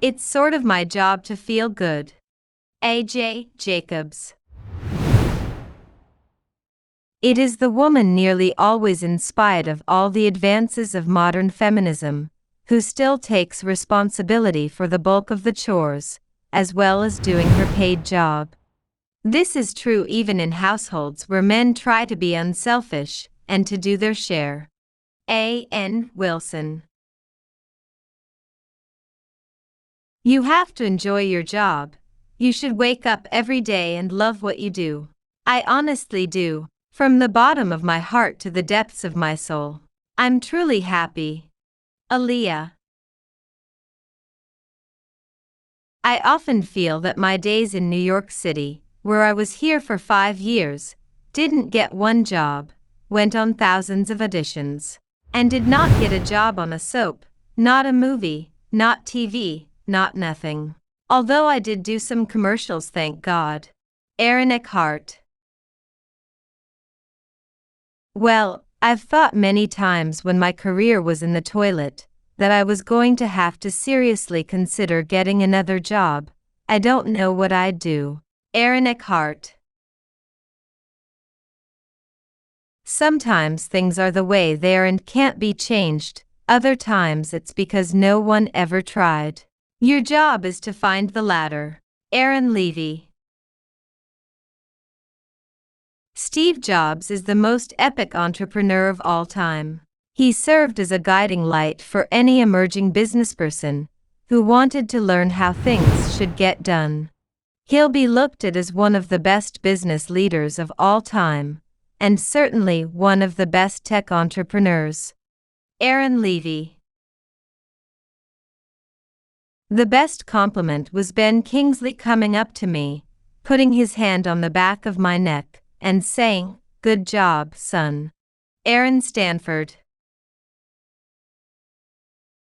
It's sort of my job to feel good. A.J. Jacobs. It is the woman nearly always in spite of all the advances of modern feminism, who still takes responsibility for the bulk of the chores, as well as doing her paid job. This is true even in households where men try to be unselfish and to do their share. A. N. Wilson. You have to enjoy your job. You should wake up every day and love what you do. I honestly do, from the bottom of my heart to the depths of my soul. I'm truly happy. Aaliyah. I often feel that my days in New York City, where I was here for 5 years, didn't get one job, went on thousands of auditions, and did not get a job on a soap, not a movie, not TV, not nothing. Although I did do some commercials, thank God. Aaron Eckhart. Well, I've thought many times when my career was in the toilet that I was going to have to seriously consider getting another job. I don't know what I'd do. Aaron Eckhart. Sometimes things are the way they are and can't be changed. Other times it's because no one ever tried. Your job is to find the latter. Aaron Levy. Steve Jobs is the most epic entrepreneur of all time. He served as a guiding light for any emerging businessperson who wanted to learn how things should get done. He'll be looked at as one of the best business leaders of all time, and certainly one of the best tech entrepreneurs. Aaron Levy. The best compliment was Ben Kingsley coming up to me, putting his hand on the back of my neck, and saying, "Good job, son." Aaron Stanford.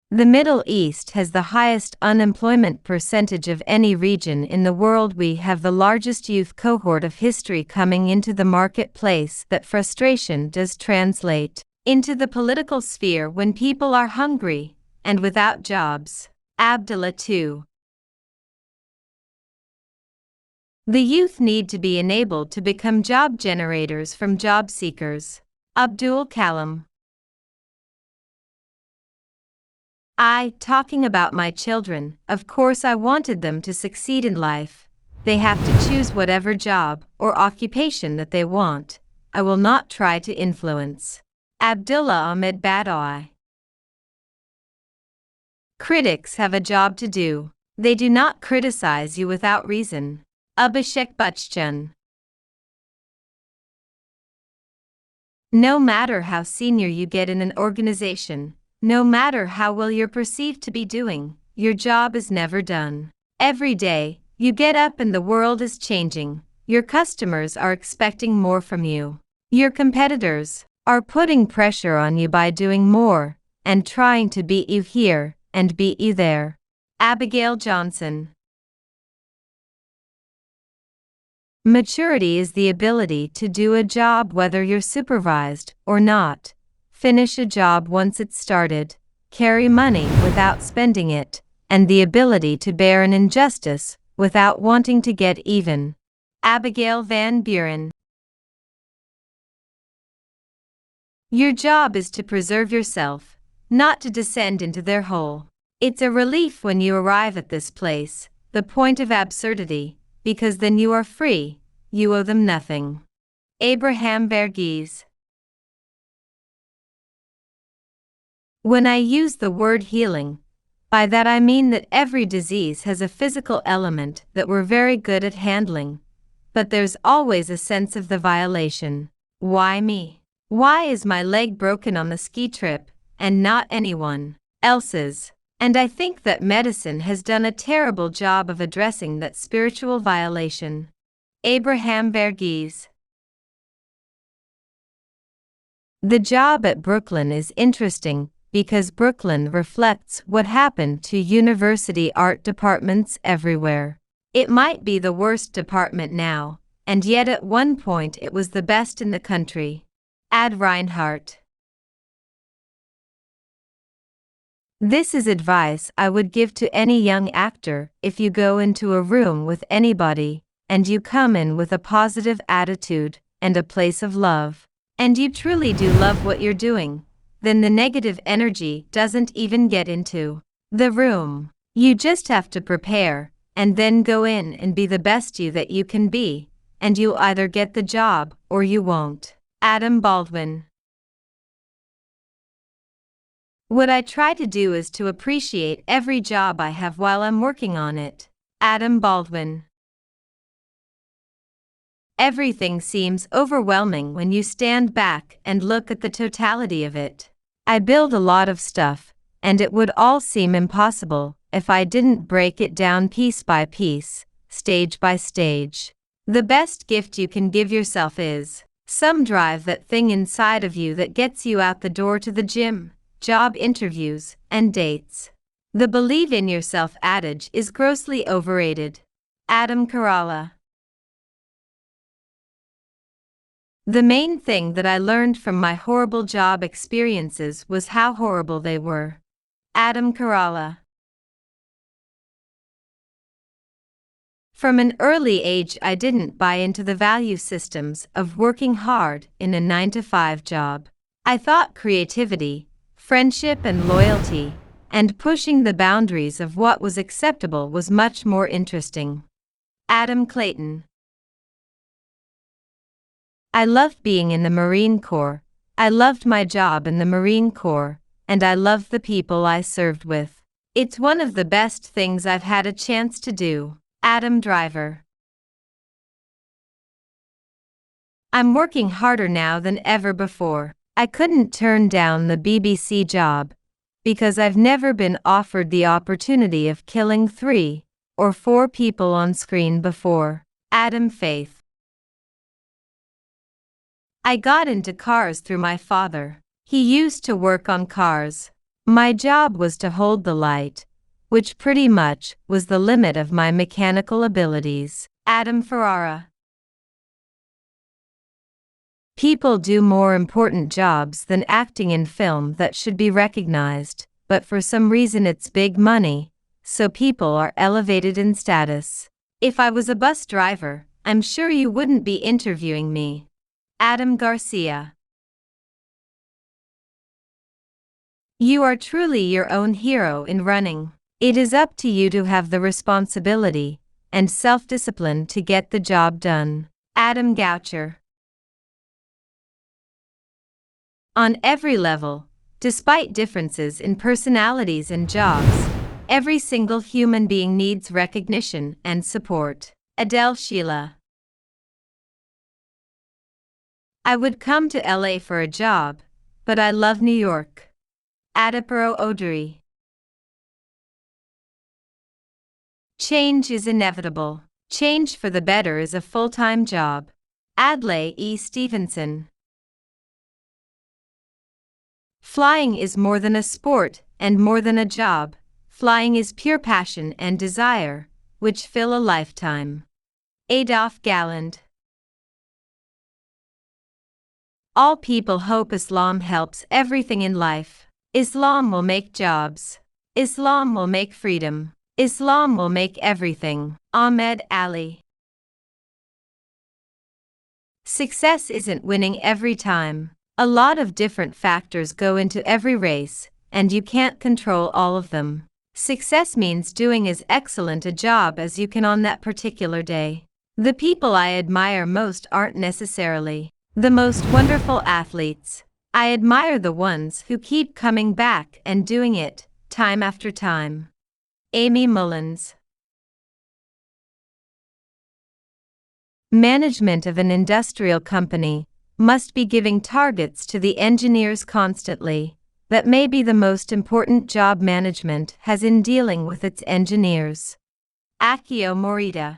The Middle East has the highest unemployment percentage of any region in the world. We have the largest youth cohort of history coming into the marketplace. That frustration does translate into the political sphere when people are hungry and without jobs. Abdullah II. The youth need to be enabled to become job generators from job seekers. Abdul Kalam. Talking about my children, of course I wanted them to succeed in life. They have to choose whatever job or occupation that they want. I will not try to influence. Abdullah Ahmed Badawi. Critics have a job to do. They do not criticize you without reason. Abhishek Bachchan. No matter how senior you get in an organization, no matter how well you're perceived to be doing, your job is never done. Every day, you get up and the world is changing. Your customers are expecting more from you. Your competitors are putting pressure on you by doing more and trying to beat you here and beat you there. Abigail Johnson. Maturity is the ability to do a job whether you're supervised or not, finish a job once it's started, carry money without spending it, and the ability to bear an injustice without wanting to get even. Abigail Van Buren. Your job is to preserve yourself, not to descend into their hole. It's a relief when you arrive at this place, the point of absurdity, because then you are free, you owe them nothing. Abraham Verghese. When I use the word healing, by that I mean that every disease has a physical element that we're very good at handling, but there's always a sense of the violation. Why me? Why is my leg broken on the ski trip, and not anyone else's? And I think that medicine has done a terrible job of addressing that spiritual violation. Abraham Verghese. The job at Brooklyn is interesting because Brooklyn reflects what happened to university art departments everywhere. It might be the worst department now, and yet at one point it was the best in the country. Ad Reinhardt. This is advice I would give to any young actor. If you go into a room with anybody, and you come in with a positive attitude and a place of love, and you truly do love what you're doing, then the negative energy doesn't even get into the room. You just have to prepare, and then go in and be the best you that you can be, and you'll either get the job or you won't. Adam Baldwin. What I try to do is to appreciate every job I have while I'm working on it. Adam Baldwin. Everything seems overwhelming when you stand back and look at the totality of it. I build a lot of stuff, and it would all seem impossible if I didn't break it down piece by piece, stage by stage. The best gift you can give yourself is some drive, that thing inside of you that gets you out the door to the gym, job interviews, and dates. The believe in yourself adage is grossly overrated. Adam Kerala. The main thing that I learned from my horrible job experiences was how horrible they were. Adam Kerala. From an early age, I didn't buy into the value systems of working hard in a 9-to-5 job. I thought creativity, friendship and loyalty, and pushing the boundaries of what was acceptable was much more interesting. Adam Clayton. I loved being in the Marine Corps. I loved my job in the Marine Corps, and I loved the people I served with. It's one of the best things I've had a chance to do. Adam Driver. I'm working harder now than ever before. I couldn't turn down the BBC job, because I've never been offered the opportunity of killing 3 or 4 people on screen before. Adam Faith. I got into cars through my father. He used to work on cars. My job was to hold the light, which pretty much was the limit of my mechanical abilities. Adam Ferrara. People do more important jobs than acting in film that should be recognized, but for some reason it's big money, so people are elevated in status. If I was a bus driver, I'm sure you wouldn't be interviewing me. Adam Garcia. You are truly your own hero in running. It is up to you to have the responsibility and self-discipline to get the job done. Adam Goucher. On every level, despite differences in personalities and jobs, every single human being needs recognition and support. Adele Sheila. I would come to LA for a job, but I love New York. Adipuro Oduri. Change is inevitable. Change for the better is a full-time job. Adlai E. Stevenson. Flying is more than a sport and more than a job. Flying is pure passion and desire, which fill a lifetime. Adolf Galland. All people hope Islam helps everything in life. Islam will make jobs. Islam will make freedom. Islam will make everything. Ahmed Ali. Success isn't winning every time. A lot of different factors go into every race, and you can't control all of them. Success means doing as excellent a job as you can on that particular day. The people I admire most aren't necessarily the most wonderful athletes. I admire the ones who keep coming back and doing it, time after time. Amy Mullins. Management of an industrial company must be giving targets to the engineers constantly. That may be the most important job management has in dealing with its engineers. Akio Morita.